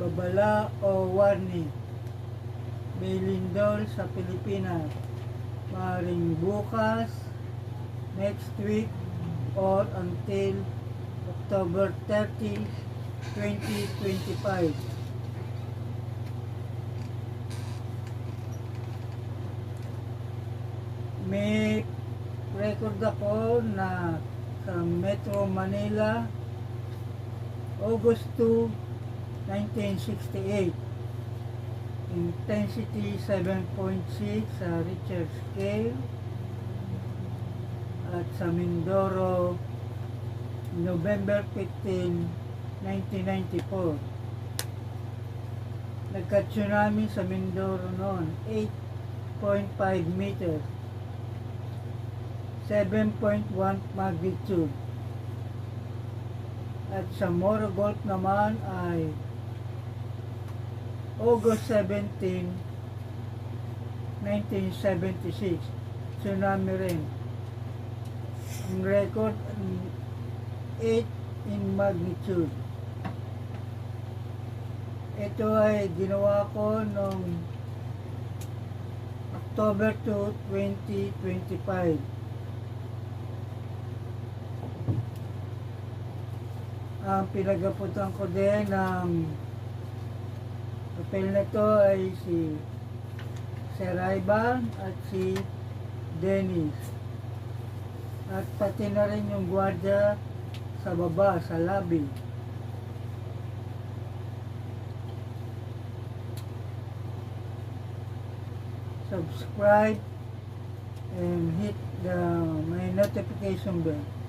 babala o warning. May lindol sa Pilipinas. Maaaring bukas, next week, or until October 30, 2025. May record ako na sa Metro Manila, August 2, 1968. Intensity 7.6 sa Richter scale. At sa Mindoro, November 15, 1994. Nagka-tsunami sa Mindoro noon, 8.5 meters. 7.1 magnitude. At sa Moro Gulf naman ay August 17, 1976. Tsunami rin. Ang record 8 in magnitude. Ito ay ginawa ko noong October 2, 2025. Ang pinagaputan ko din ng papel na to ay si Sir Ivan at si Dennis. At pati na rin yung gwardiya sa baba, sa lobby. Subscribe and hit my notification bell.